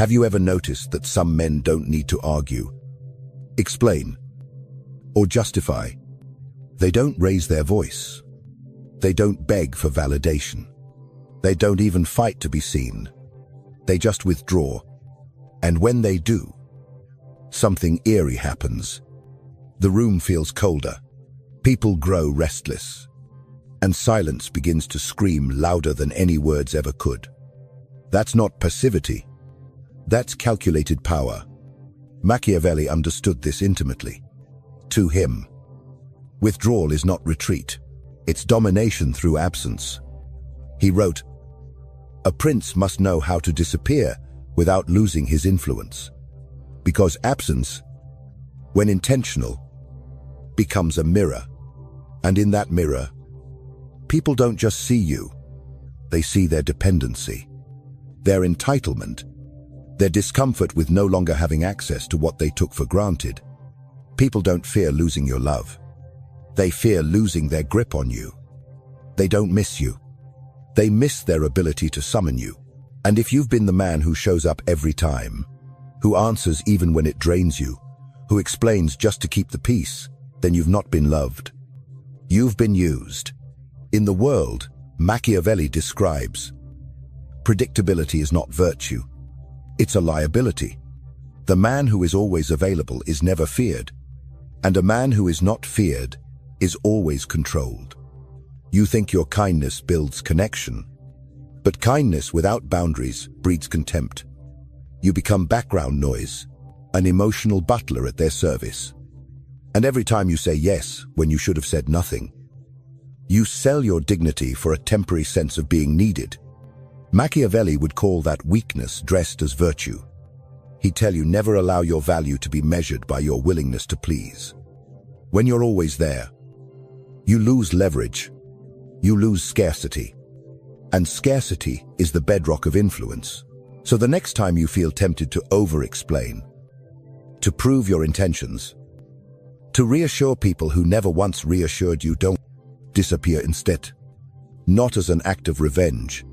Have you ever noticed that some men don't need to argue, explain, or justify? They don't raise their voice. They don't beg for validation. They don't even fight to be seen. They just withdraw. And when they do, something eerie happens. The room feels colder. People grow restless. And silence begins to scream louder than any words ever could. That's not passivity. That's calculated power. Machiavelli understood this intimately. To him, withdrawal is not retreat. It's domination through absence. He wrote, "A prince must know how to disappear without losing his influence. Because absence, when intentional, becomes a mirror. And in that mirror, people don't just see you. They see their dependency, their entitlement, their discomfort with no longer having access to what they took for granted. People don't fear losing your love. They fear losing their grip on you. They don't miss you. They miss their ability to summon you. And if you've been the man who shows up every time, who answers even when it drains you, who explains just to keep the peace, then you've not been loved. You've been used. In the world, Machiavelli describes, predictability is not virtue. It's a liability. The man who is always available is never feared. And a man who is not feared is always controlled. You think your kindness builds connection, but kindness without boundaries breeds contempt. You become background noise, an emotional butler at their service. And every time you say yes when you should have said nothing, you sell your dignity for a temporary sense of being needed. Machiavelli would call that weakness dressed as virtue. He'd tell you never allow your value to be measured by your willingness to please. When you're always there, you lose leverage, you lose scarcity. And scarcity is the bedrock of influence. So the next time you feel tempted to over-explain, to prove your intentions, to reassure people who never once reassured you, don't disappear instead. Not as an act of revenge,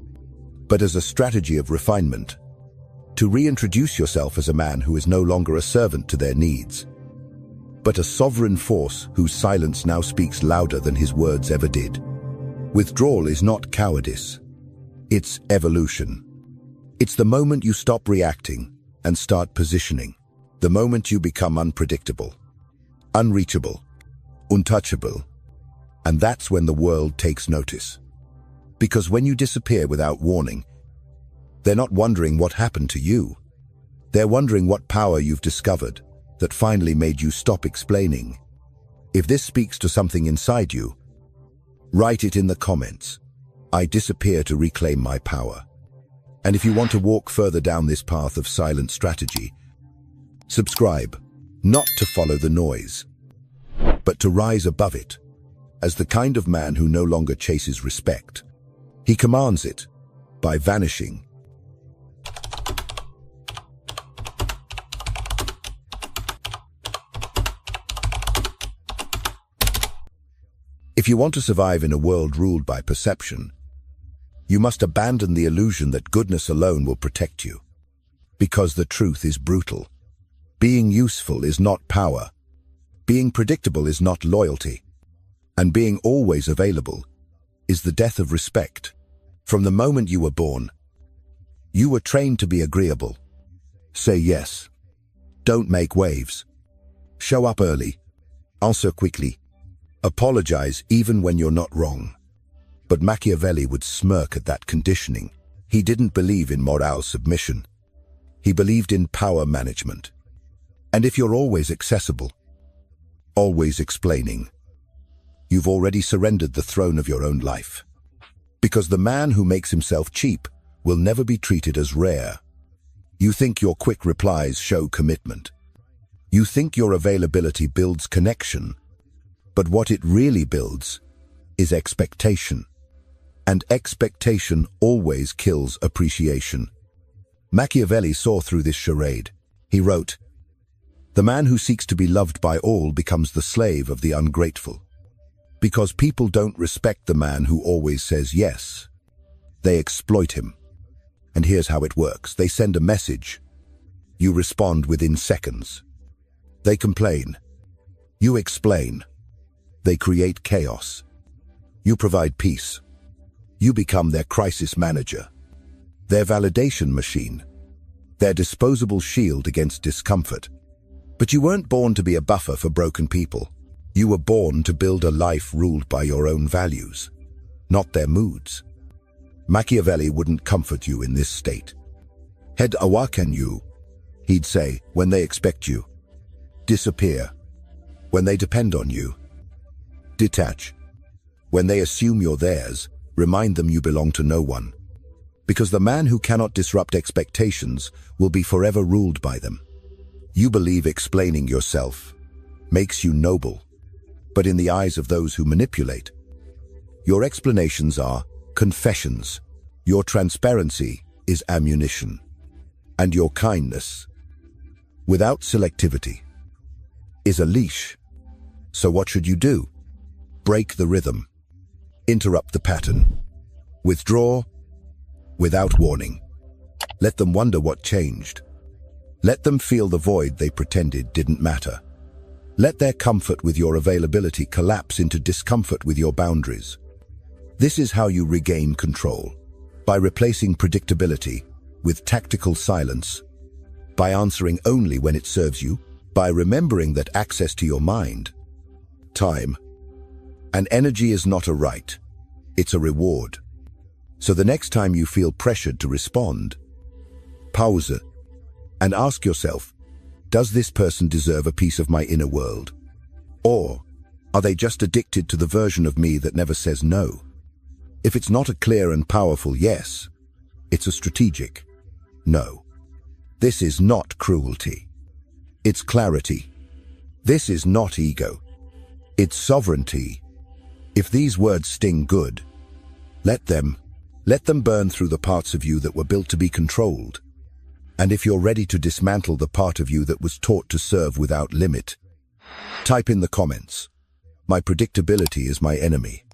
but as a strategy of refinement. To reintroduce yourself as a man who is no longer a servant to their needs, but a sovereign force whose silence now speaks louder than his words ever did. Withdrawal is not cowardice. It's evolution. It's the moment you stop reacting and start positioning. The moment you become unpredictable, unreachable, untouchable. And that's when the world takes notice. Because when you disappear without warning, they're not wondering what happened to you. They're wondering what power you've discovered that finally made you stop explaining. If this speaks to something inside you, write it in the comments. I disappear to reclaim my power. And if you want to walk further down this path of silent strategy, subscribe, not to follow the noise, but to rise above it, as the kind of man who no longer chases respect. He commands it by vanishing. If you want to survive in a world ruled by perception, you must abandon the illusion that goodness alone will protect you. Because the truth is brutal. Being useful is not power. Being predictable is not loyalty. And being always available is the death of respect. From the moment you were born, you were trained to be agreeable. Say yes. Don't make waves. Show up early. Answer quickly. Apologize even when you're not wrong. But Machiavelli would smirk at that conditioning. He didn't believe in moral submission. He believed in power management. And if you're always accessible, always explaining, you've already surrendered the throne of your own life. Because the man who makes himself cheap will never be treated as rare. You think your quick replies show commitment. You think your availability builds connection. But what it really builds is expectation. And expectation always kills appreciation. Machiavelli saw through this charade. He wrote, "The man who seeks to be loved by all becomes the slave of the ungrateful." Because people don't respect the man who always says yes. They exploit him. And here's how it works. They send a message, You respond within seconds. They complain. You explain. They create chaos. You provide peace. You become their crisis manager, their validation machine, their disposable shield against discomfort. But you weren't born to be a buffer for broken people. You were born to build a life ruled by your own values, not their moods. Machiavelli wouldn't comfort you in this state. Head awaken you, he'd say, when they expect you. Disappear. When they depend on you. Detach. When they assume you're theirs, remind them you belong to no one. Because the man who cannot disrupt expectations will be forever ruled by them. You believe explaining yourself makes you noble, but in the eyes of those who manipulate, your explanations are confessions, your transparency is ammunition, and your kindness, without selectivity, is a leash. So what should you do? Break the rhythm. Interrupt the pattern. Withdraw without warning. Let them wonder what changed. Let them feel the void they pretended didn't matter. Let their comfort with your availability collapse into discomfort with your boundaries. This is how you regain control. By replacing predictability with tactical silence. By answering only when it serves you. By remembering that access to your mind, time, and energy is not a right, it's a reward. So the next time you feel pressured to respond, pause and ask yourself, does this person deserve a piece of my inner world? Or are they just addicted to the version of me that never says no? If it's not a clear and powerful yes, it's a strategic no. This is not cruelty. It's clarity. This is not ego. It's sovereignty. If these words sting good, let them burn through the parts of you that were built to be controlled. And if you're ready to dismantle the part of you that was taught to serve without limit, type in the comments, "My predictability is my enemy."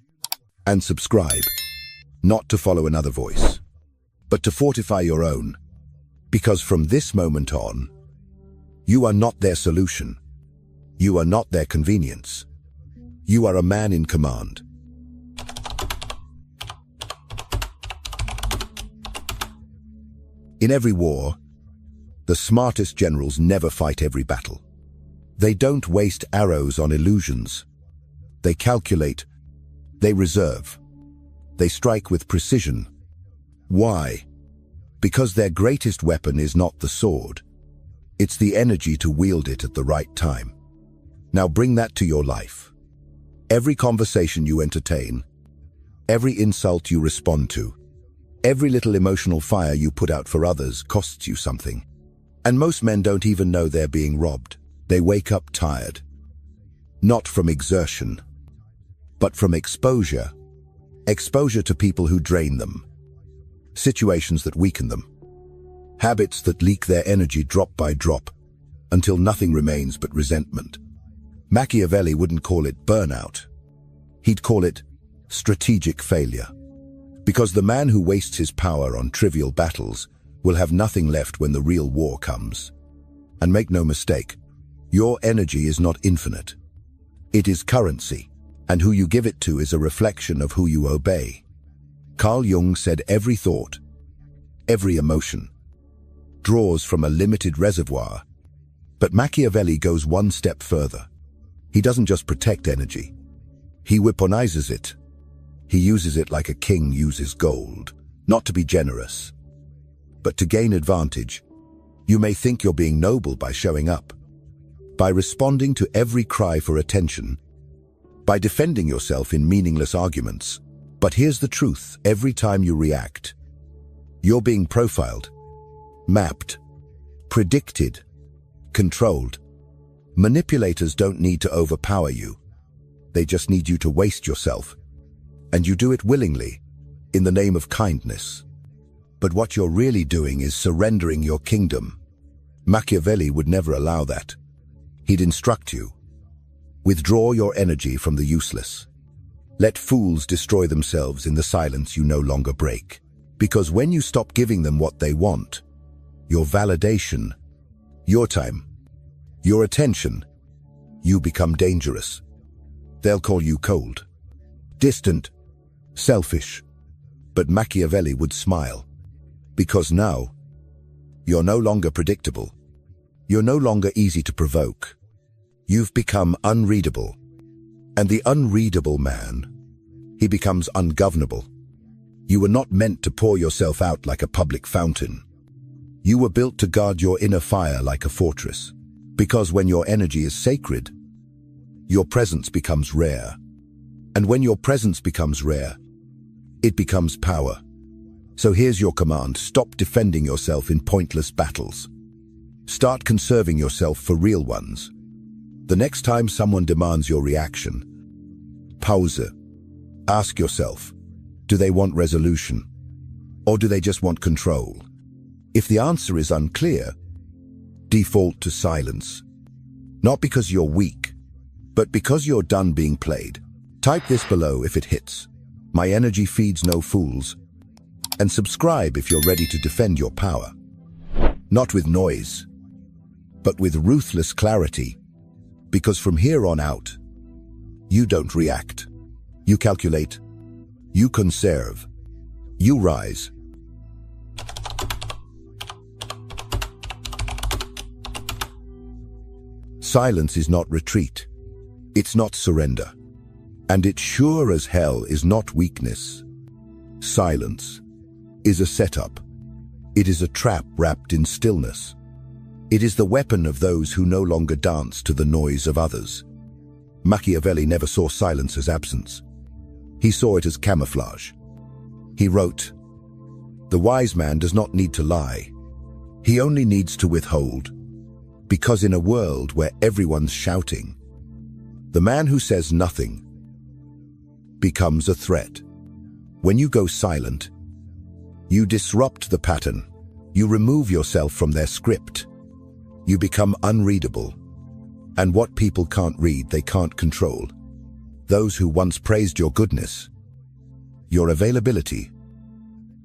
And subscribe, not to follow another voice, but to fortify your own. Because from this moment on, you are not their solution. You are not their convenience. You are a man in command. In every war, the smartest generals never fight every battle. They don't waste arrows on illusions. They calculate. They reserve. They strike with precision. Why? Because their greatest weapon is not the sword. It's the energy to wield it at the right time. Now bring that to your life. Every conversation you entertain, every insult you respond to, every little emotional fire you put out for others costs you something. And most men don't even know they're being robbed. They wake up tired. Not from exertion, but from exposure. Exposure to people who drain them. Situations that weaken them. Habits that leak their energy drop by drop, until nothing remains but resentment. Machiavelli wouldn't call it burnout. He'd call it strategic failure. Because the man who wastes his power on trivial battles will have nothing left when the real war comes. And make no mistake, your energy is not infinite. It is currency, and who you give it to is a reflection of who you obey. Carl Jung said every thought, every emotion, draws from a limited reservoir. But Machiavelli goes one step further. He doesn't just protect energy. He weaponizes it. He uses it like a king uses gold, not to be generous, but to gain advantage. You may think you're being noble by showing up, by responding to every cry for attention, by defending yourself in meaningless arguments. But here's the truth: every time you react, you're being profiled, mapped, predicted, controlled. Manipulators don't need to overpower you. They just need you to waste yourself. And you do it willingly, in the name of kindness. But what you're really doing is surrendering your kingdom. Machiavelli would never allow that. He'd instruct you. Withdraw your energy from the useless. Let fools destroy themselves in the silence you no longer break. Because when you stop giving them what they want, your validation, your time, your attention, you become dangerous. They'll call you cold, distant, selfish. But Machiavelli would smile, because now, you're no longer predictable. You're no longer easy to provoke. You've become unreadable. And the unreadable man, he becomes ungovernable. You were not meant to pour yourself out like a public fountain. You were built to guard your inner fire like a fortress. Because when your energy is sacred, your presence becomes rare. And when your presence becomes rare, it becomes power. So here's your command: stop defending yourself in pointless battles. Start conserving yourself for real ones. The next time someone demands your reaction, pause. Ask yourself, do they want resolution? Or do they just want control? If the answer is unclear, default to silence. Not because you're weak, but because you're done being played. Type this below if it hits. My energy feeds no fools. And subscribe if you're ready to defend your power. Not with noise, but with ruthless clarity. Because from here on out, you don't react. You calculate. You conserve. You rise. Silence is not retreat. It's not surrender. And it sure as hell is not weakness. Silence is a setup. It is a trap wrapped in stillness. It is the weapon of those who no longer dance to the noise of others. Machiavelli never saw silence as absence. He saw it as camouflage. He wrote, "The wise man does not need to lie. He only needs to withhold. Because in a world where everyone's shouting, the man who says nothing becomes a threat. When you go silent, you disrupt the pattern. You remove yourself from their script. You become unreadable. And what people can't read, they can't control. Those who once praised your goodness, your availability,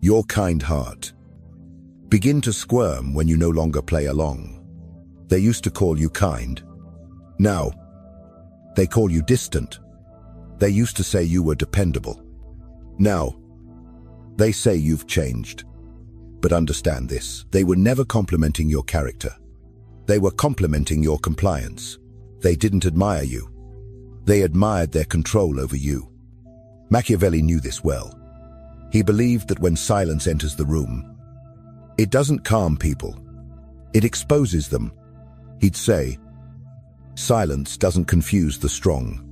your kind heart, begin to squirm when you no longer play along. They used to call you kind. Now, they call you distant. They used to say you were dependable. Now, they say you've changed. But understand this, they were never complimenting your character. They were complimenting your compliance. They didn't admire you. They admired their control over you. Machiavelli knew this well. He believed that when silence enters the room, it doesn't calm people. It exposes them. He'd say, silence doesn't confuse the strong.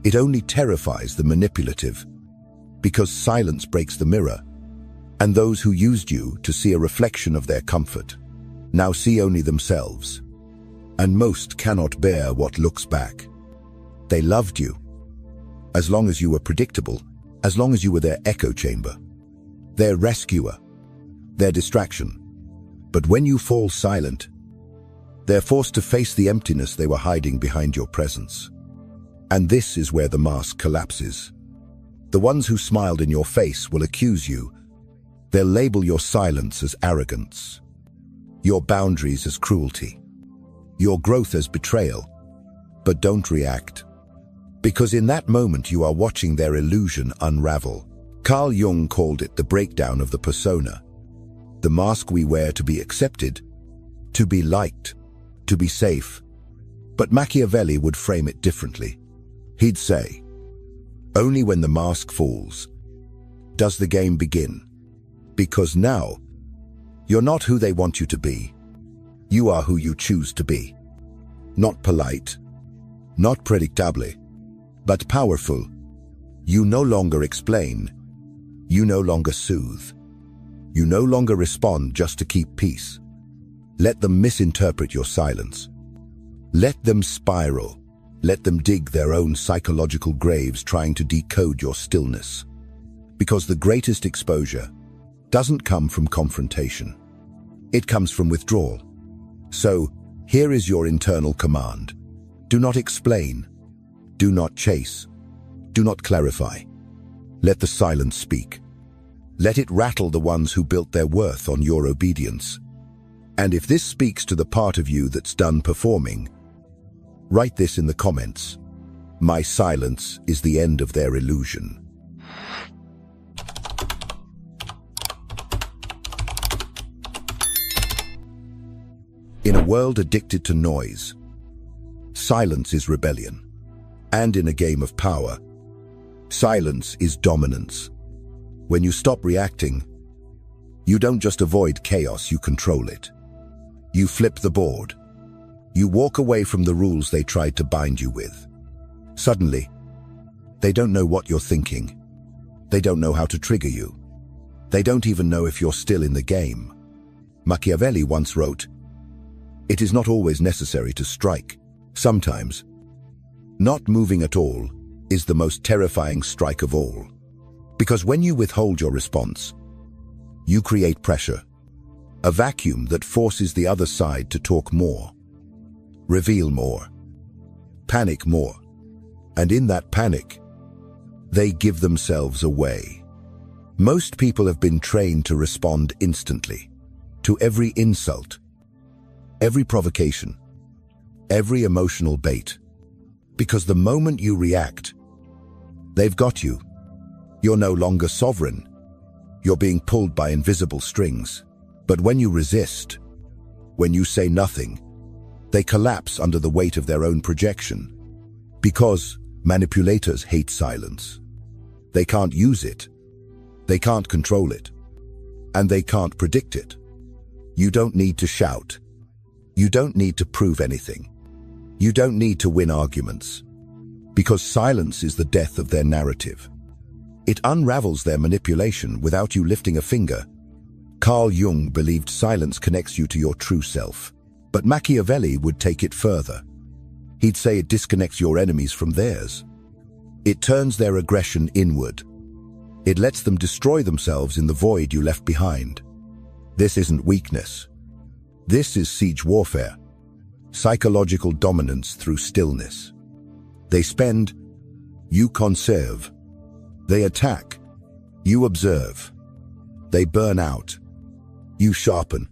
It only terrifies the manipulative, because silence breaks the mirror, and those who used you to see a reflection of their comfort now see only themselves, and most cannot bear what looks back. They loved you, as long as you were predictable, as long as you were their echo chamber, their rescuer, their distraction. But when you fall silent, they're forced to face the emptiness they were hiding behind your presence. And this is where the mask collapses. The ones who smiled in your face will accuse you. They'll label your silence as arrogance, your boundaries as cruelty, your growth as betrayal. But don't react, because in that moment you are watching their illusion unravel. Carl Jung called it the breakdown of the persona, the mask we wear to be accepted, to be liked, to be safe. But Machiavelli would frame it differently. He'd say, only when the mask falls does the game begin. Because now, you're not who they want you to be. You are who you choose to be. Not polite, not predictable, but powerful. You no longer explain. You no longer soothe. You no longer respond just to keep peace. Let them misinterpret your silence. Let them spiral. Let them dig their own psychological graves trying to decode your stillness. Because the greatest exposure doesn't come from confrontation. It comes from withdrawal. So, here is your internal command. Do not explain. Do not chase. Do not clarify. Let the silence speak. Let it rattle the ones who built their worth on your obedience. And if this speaks to the part of you that's done performing, write this in the comments. My silence is the end of their illusion. In a world addicted to noise, silence is rebellion. And in a game of power, silence is dominance. When you stop reacting, you don't just avoid chaos, you control it. You flip the board. You walk away from the rules they tried to bind you with. Suddenly, they don't know what you're thinking. They don't know how to trigger you. They don't even know if you're still in the game. Machiavelli once wrote, "It is not always necessary to strike. Sometimes, not moving at all is the most terrifying strike of all. Because when you withhold your response, you create pressure, a vacuum that forces the other side to talk more, reveal more, panic more. And in that panic, they give themselves away." Most people have been trained to respond instantly to every insult, every provocation, every emotional bait. Because the moment you react, they've got you. You're no longer sovereign. You're being pulled by invisible strings. But when you resist, when you say nothing, they collapse under the weight of their own projection. Because manipulators hate silence. They can't use it. They can't control it. And they can't predict it. You don't need to shout. You don't need to prove anything. You don't need to win arguments. Because silence is the death of their narrative. It unravels their manipulation without you lifting a finger. Carl Jung believed silence connects you to your true self. But Machiavelli would take it further. He'd say it disconnects your enemies from theirs. It turns their aggression inward. It lets them destroy themselves in the void you left behind. This isn't weakness. This is siege warfare. Psychological dominance through stillness. They spend, you conserve. They attack, you observe. They burn out, you sharpen.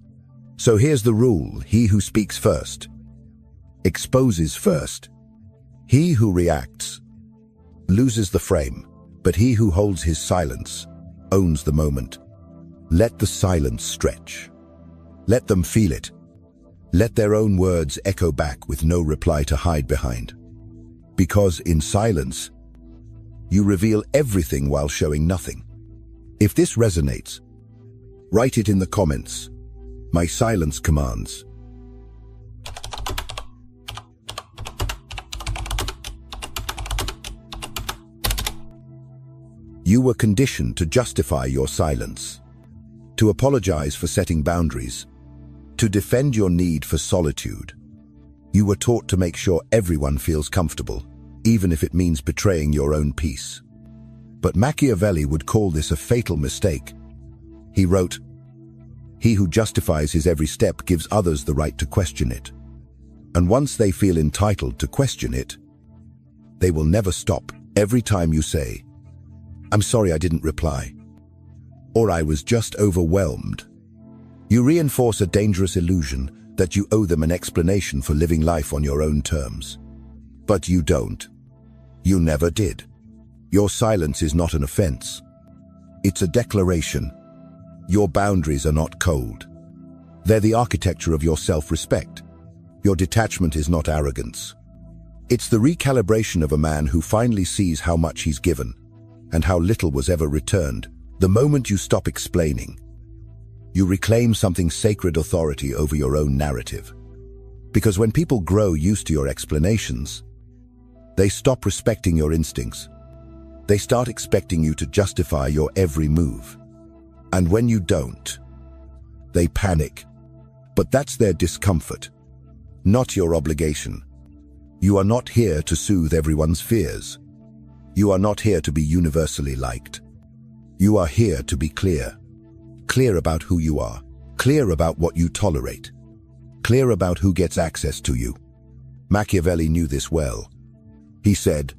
So here's the rule: he who speaks first exposes first. He who reacts loses the frame, but he who holds his silence owns the moment. Let the silence stretch. Let them feel it. Let their own words echo back with no reply to hide behind. Because in silence, you reveal everything while showing nothing. If this resonates, write it in the comments. My silence commands. You were conditioned to justify your silence, to apologize for setting boundaries, to defend your need for solitude. You were taught to make sure everyone feels comfortable, even if it means betraying your own peace. But Machiavelli would call this a fatal mistake. He wrote, "He who justifies his every step gives others the right to question it. And once they feel entitled to question it, they will never stop. Every time you say, 'I'm sorry I didn't reply,' or 'I was just overwhelmed,' you reinforce a dangerous illusion that you owe them an explanation for living life on your own terms. But you don't. You never did. Your silence is not an offense. It's a declaration. Your boundaries are not cold. They're the architecture of your self-respect. Your detachment is not arrogance. It's the recalibration of a man who finally sees how much he's given and how little was ever returned. The moment you stop explaining, you reclaim something sacred: authority over your own narrative. Because when people grow used to your explanations, they stop respecting your instincts. They start expecting you to justify your every move. And when you don't, they panic. But that's their discomfort, not your obligation. You are not here to soothe everyone's fears. You are not here to be universally liked. You are here to be clear. Clear about who you are. Clear about what you tolerate. Clear about who gets access to you. Machiavelli knew this well. He said,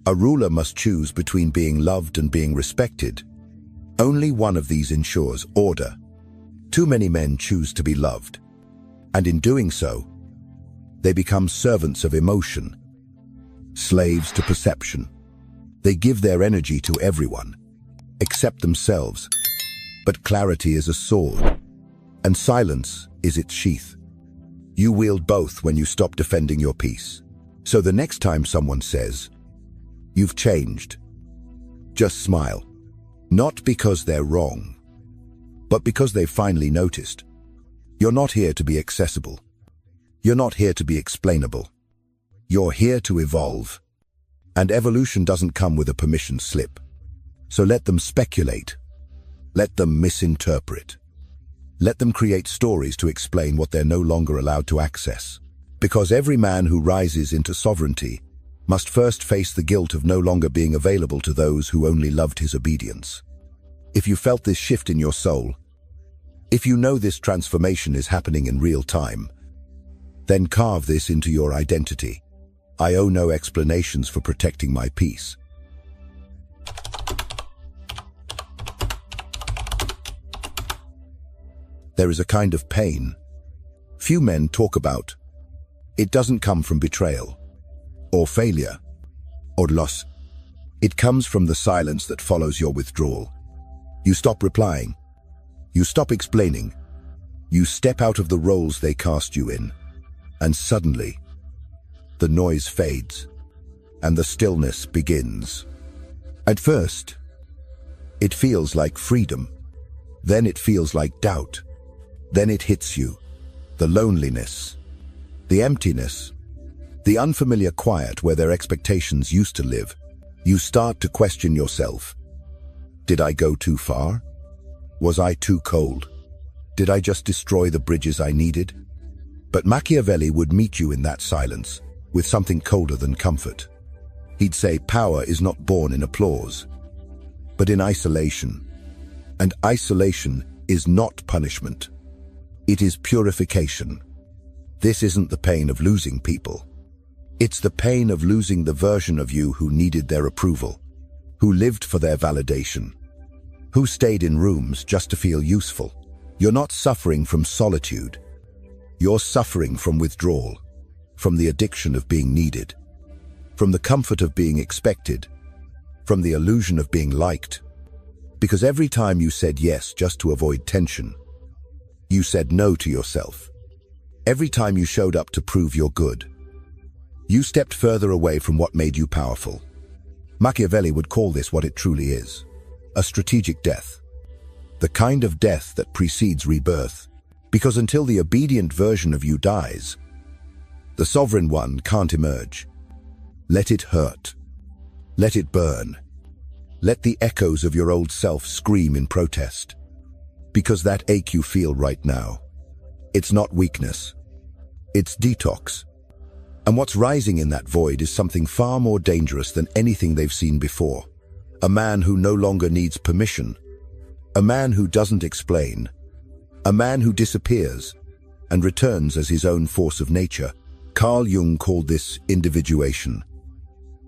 "A ruler must choose between being loved and being respected. Only one of these ensures order. Too many men choose to be loved, and in doing so, they become servants of emotion, slaves to perception. They give their energy to everyone, except themselves. But clarity is a sword, and silence is its sheath. You wield both when you stop defending your peace. So the next time someone says, "You've changed," just smile. Not because they're wrong, but because they've finally noticed. You're not here to be accessible. You're not here to be explainable. You're here to evolve. And evolution doesn't come with a permission slip. So let them speculate. Let them misinterpret. Let them create stories to explain what they're no longer allowed to access. Because every man who rises into sovereignty must first face the guilt of no longer being available to those who only loved his obedience. If you felt this shift in your soul, if you know this transformation is happening in real time, then carve this into your identity. I owe no explanations for protecting my peace. There is a kind of pain few men talk about. It doesn't come from betrayal, or failure, or loss. It comes from the silence that follows your withdrawal. You stop replying. You stop explaining. You step out of the roles they cast you in. And suddenly, the noise fades, and the stillness begins. At first, it feels like freedom. Then it feels like doubt. Then it hits you. The loneliness, the emptiness, the unfamiliar quiet where their expectations used to live. You start to question yourself. Did I go too far? Was I too cold? Did I just destroy the bridges I needed? But Machiavelli would meet you in that silence with something colder than comfort. He'd say power is not born in applause, but in isolation. And isolation is not punishment. It is purification. This isn't the pain of losing people. It's the pain of losing the version of you who needed their approval, who lived for their validation, who stayed in rooms just to feel useful. You're not suffering from solitude. You're suffering from withdrawal, from the addiction of being needed, from the comfort of being expected, from the illusion of being liked. Because every time you said yes just to avoid tension, you said no to yourself. Every time you showed up to prove you're good, you stepped further away from what made you powerful. Machiavelli would call this what it truly is, a strategic death. The kind of death that precedes rebirth, because until the obedient version of you dies, the sovereign one can't emerge. Let it hurt. Let it burn. Let the echoes of your old self scream in protest. Because that ache you feel right now, it's not weakness. It's detox. And what's rising in that void is something far more dangerous than anything they've seen before. A man who no longer needs permission. A man who doesn't explain. A man who disappears and returns as his own force of nature. Carl Jung called this individuation.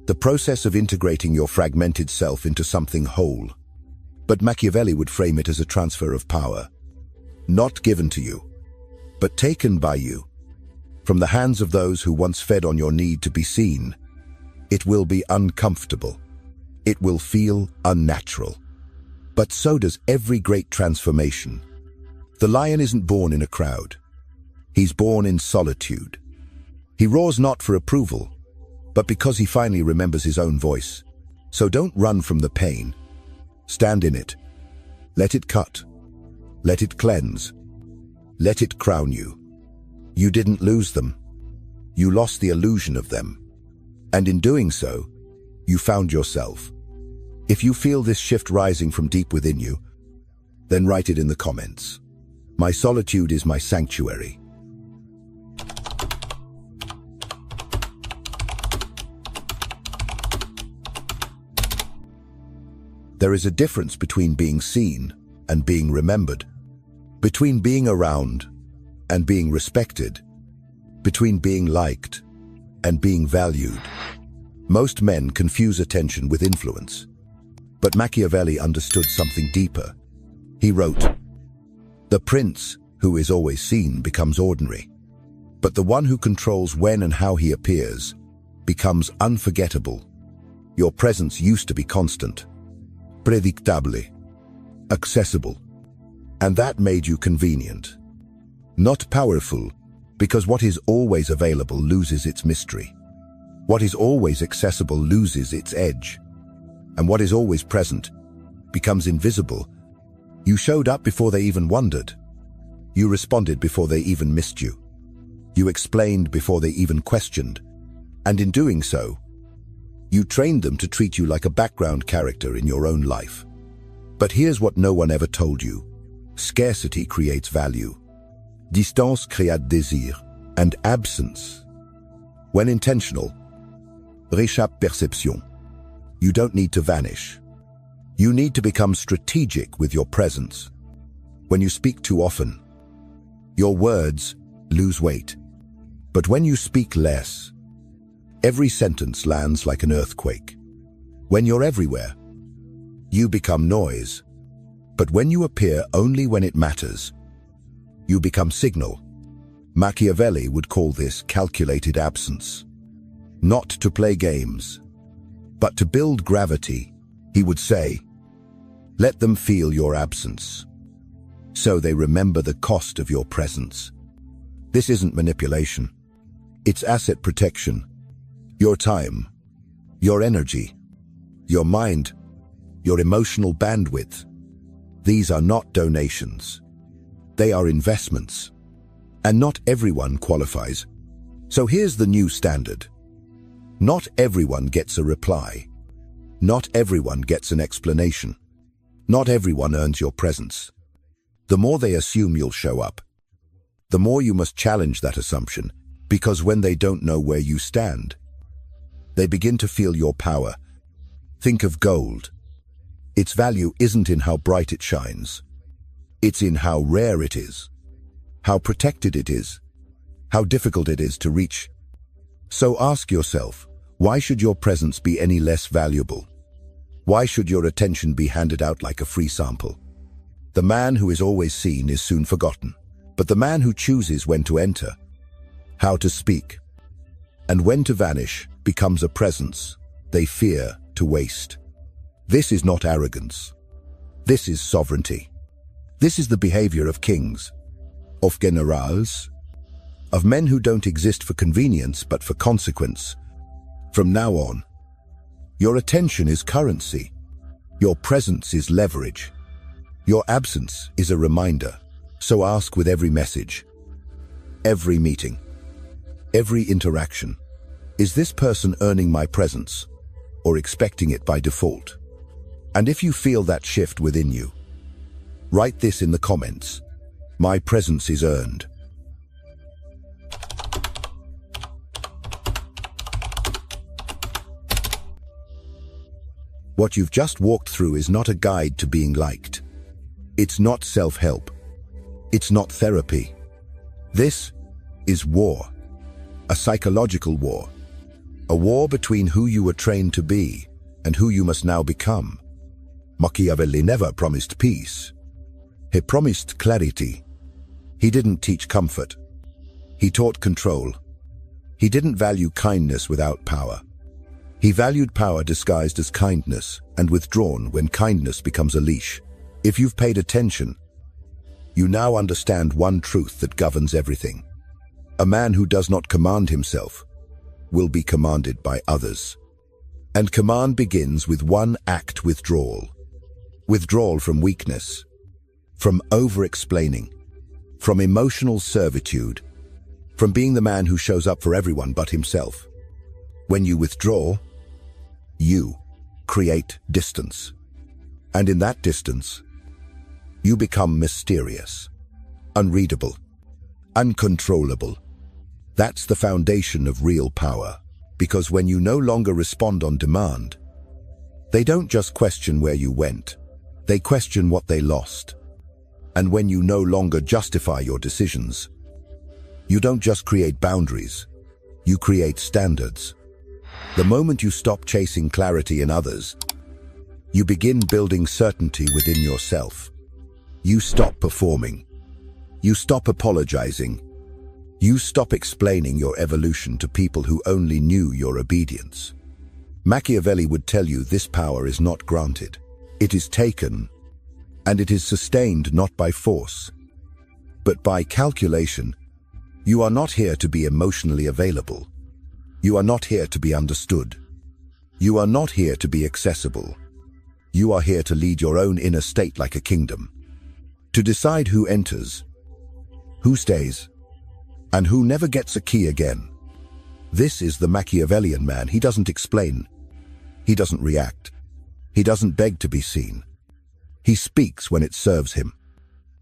The process of integrating your fragmented self into something whole. But Machiavelli would frame it as a transfer of power, not given to you, but taken by you, from the hands of those who once fed on your need to be seen. It will be uncomfortable. It will feel unnatural. But so does every great transformation. The lion isn't born in a crowd. He's born in solitude. He roars not for approval, but because he finally remembers his own voice. So don't run from the pain. Stand in it. Let it cut. Let it cleanse. Let it crown you. You didn't lose them. You lost the illusion of them. And in doing so, you found yourself. If you feel this shift rising from deep within you, then write it in the comments. My solitude is my sanctuary. There is a difference between being seen and being remembered, between being around and being respected, between being liked and being valued. Most men confuse attention with influence, but Machiavelli understood something deeper. He wrote, The prince, who is always seen, becomes ordinary. But the one who controls when and how he appears becomes unforgettable. Your presence used to be constant, predictable, accessible, and that made you convenient. Not powerful, because what is always available loses its mystery. What is always accessible loses its edge. And what is always present becomes invisible. You showed up before they even wondered. You responded before they even missed you. You explained before they even questioned. And in doing so, you trained them to treat you like a background character in your own life. But here's what no one ever told you. Scarcity creates value. Distance crée désir. And absence, when intentional, réchappe perception. You don't need to vanish. You need to become strategic with your presence. When you speak too often, your words lose weight. But when you speak less, every sentence lands like an earthquake. When you're everywhere, you become noise. But when you appear only when it matters, you become signal. Machiavelli would call this calculated absence. Not to play games, but to build gravity. He would say, let them feel your absence, so they remember the cost of your presence. This isn't manipulation. It's asset protection. Your time, your energy, your mind, your emotional bandwidth. These are not donations. They are investments. And not everyone qualifies. So here's the new standard. Not everyone gets a reply. Not everyone gets an explanation. Not everyone earns your presence. The more they assume you'll show up, the more you must challenge that assumption, because when they don't know where you stand, they begin to feel your power. Think of gold. Its value isn't in how bright it shines. It's in how rare it is, how protected it is, how difficult it is to reach. So ask yourself, why should your presence be any less valuable? Why should your attention be handed out like a free sample? The man who is always seen is soon forgotten, but the man who chooses when to enter, how to speak, and when to vanish becomes a presence they fear to waste. This is not arrogance. This is sovereignty. This is the behavior of kings, of generals, of men who don't exist for convenience but for consequence. From now on, your attention is currency. Your presence is leverage. Your absence is a reminder. So ask with every message, every meeting, every interaction, is this person earning my presence or expecting it by default? And if you feel that shift within you, write this in the comments. My presence is earned. What you've just walked through is not a guide to being liked. It's not self-help. It's not therapy. This is war. A psychological war. A war between who you were trained to be and who you must now become. Machiavelli never promised peace. He promised clarity. He didn't teach comfort. He taught control. He didn't value kindness without power. He valued power disguised as kindness and withdrawn when kindness becomes a leash. If you've paid attention, you now understand one truth that governs everything. A man who does not command himself will be commanded by others. And command begins with one act: withdrawal. Withdrawal from weakness, from over-explaining, from emotional servitude, from being the man who shows up for everyone but himself. When you withdraw, you create distance. And in that distance, you become mysterious, unreadable, uncontrollable. That's the foundation of real power, because when you no longer respond on demand, they don't just question where you went, they question what they lost. And when you no longer justify your decisions, you don't just create boundaries, you create standards. The moment you stop chasing clarity in others, you begin building certainty within yourself. You stop performing. You stop apologizing. You stop explaining your evolution to people who only knew your obedience. Machiavelli would tell you this power is not granted. It is taken, and it is sustained not by force, but by calculation. You are not here to be emotionally available. You are not here to be understood. You are not here to be accessible. You are here to lead your own inner state like a kingdom. To decide who enters, who stays, and who never gets a key again. This is the Machiavellian man. He doesn't explain. He doesn't react. He doesn't beg to be seen. He speaks when it serves him.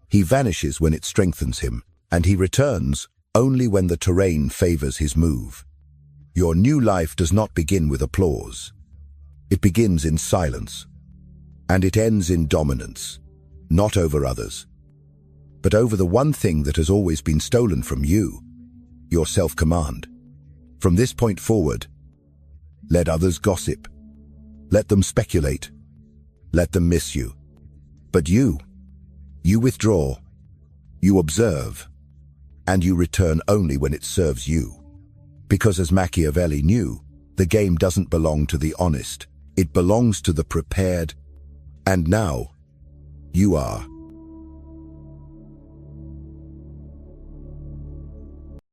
He vanishes when it strengthens him, and he returns only when the terrain favors his move. Your new life does not begin with applause. It begins in silence, and it ends in dominance, not over others, but over the one thing that has always been stolen from you, your self-command. From this point forward, let others gossip. Let them speculate. Let them miss you. But you withdraw, you observe, and you return only when it serves you. Because as Machiavelli knew, the game doesn't belong to the honest. It belongs to the prepared. And now, you are